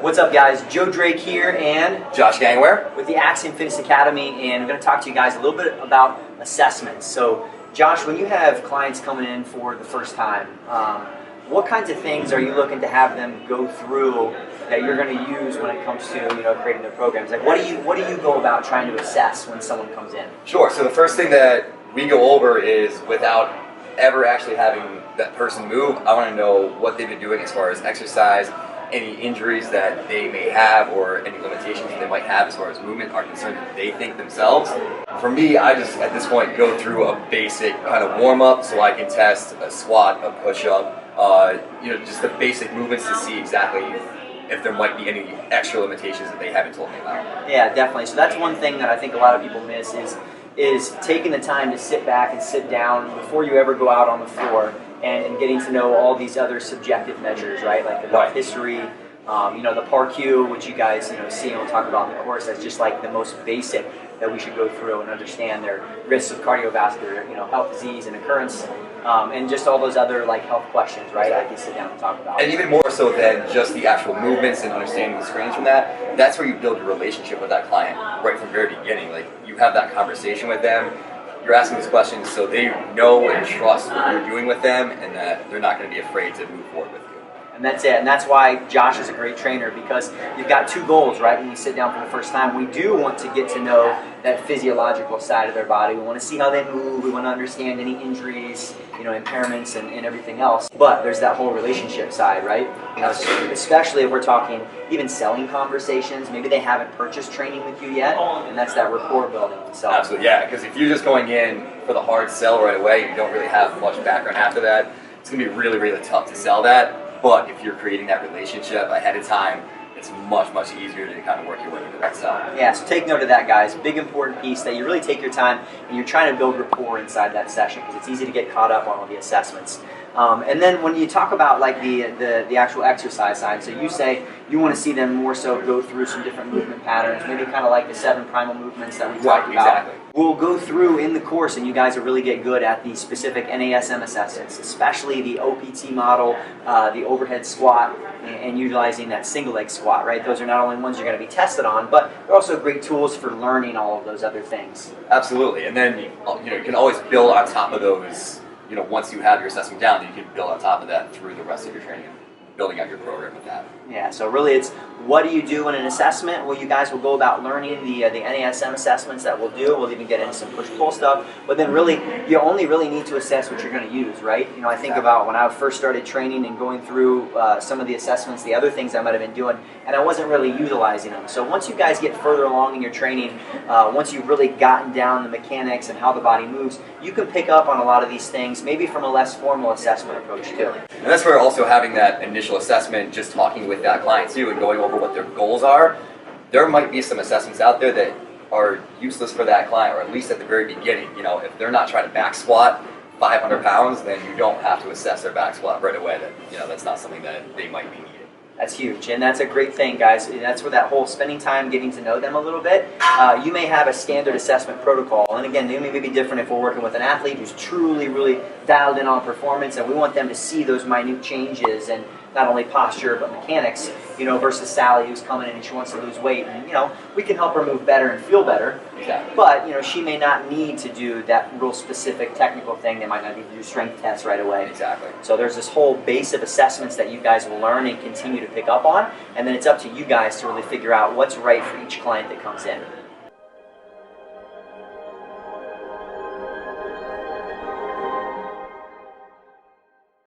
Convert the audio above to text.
What's up, guys? Joe Drake here and Josh Gangware with the Axiom Fitness Academy, and I'm going to talk to you guys a little bit about assessments. So, Josh, when you have clients coming in for the first time, what kinds of things are you looking to have them go through that you're going to use when it comes to creating their programs? Like, what do you go about trying to assess when someone comes in? Sure. So the first thing that we go over is, without ever actually having that person move, I want to know what they've been doing as far as exercise, any injuries that they may have, or any limitations that they might have as far as movement are concerned that they think themselves. For me, I just at this point go through a basic kind of warm-up so I can test a squat, a push-up, just the basic movements to see exactly if there might be any extra limitations that they haven't told me about. Yeah, definitely. So that's one thing that I think a lot of people miss is taking the time to sit back and sit down before you ever go out on the floor and getting to know all these other subjective measures, right? Like the health history, the PAR-Q, which you guys see and we'll talk about in the course. That's just like the most basic that we should go through and understand their risks of cardiovascular, health disease and occurrence, and just all those other like health questions, right? I can sit down and talk about. And even more so than just the actual movements and understanding the screens from that, that's where you build your relationship with that client right from the very beginning. Like, you have that conversation with them, you're asking these questions so they know and trust what you're doing with them, and that they're not going to be afraid to move forward with you. And that's it. And that's why Josh is a great trainer, because you've got two goals, right? When we sit down for the first time, we do want to get to know that physiological side of their body. We want to see how they move. We want to understand any injuries, impairments and everything else. But there's that whole relationship side, right? Especially if we're talking even selling conversations. Maybe they haven't purchased training with you yet, and that's that rapport building. So. Absolutely, yeah. Because if you're just going in for the hard sell right away, you don't really have much background after that, it's going to be really, really tough to sell that. But if you're creating that relationship ahead of time, it's much, much easier to kind of work your way into that sell. Yeah, so take note of that, guys. Big important piece that you really take your time and you're trying to build rapport inside that session, because it's easy to get caught up on all the assessments. And then when you talk about like the actual exercise side, so you say you want to see them more so go through some different movement patterns, maybe kind of like the 7 primal movements that we talked about. Exactly. We'll go through in the course, and you guys will really get good at the specific NASM assessments, especially the OPT model, the overhead squat, and utilizing that single leg squat, right? Those are not only ones you're going to be tested on, but they're also great tools for learning all of those other things. Absolutely. And then you can always build on top of those. Once you have your assessment down, you can build on top of that through the rest of your training and building out your program with that. Yeah, so really it's, what do you do in an assessment? Well, you guys will go about learning the NASM assessments that we'll do. We'll even get into some push-pull stuff. But then really, you only really need to assess what you're going to use, right? I think about when I first started training and going through some of the assessments, the other things I might have been doing, and I wasn't really utilizing them. So once you guys get further along in your training, once you've really gotten down the mechanics and how the body moves, you can pick up on a lot of these things, maybe from a less formal assessment approach too. And that's where also having that initial assessment, just talking with that client too and going over what their goals are, there might be some assessments out there that are useless for that client, or at least at the very beginning. If they're not trying to back squat 500 pounds, then you don't have to assess their back squat right away. That's not something that they might be needing. That's huge, and that's a great thing, guys. That's where that whole spending time getting to know them a little bit. You may have a standard assessment protocol, and again, they may be different if we're working with an athlete who's truly, really dialed in on performance, and we want them to see those minute changes and not only posture but mechanics, versus Sally, who's coming in and she wants to lose weight, and we can help her move better and feel better. Exactly. But she may not need to do that real specific technical thing. They might not need to do strength tests right away. Exactly. So there's this whole base of assessments that you guys will learn and continue to pick up on, and then it's up to you guys to really figure out what's right for each client that comes in.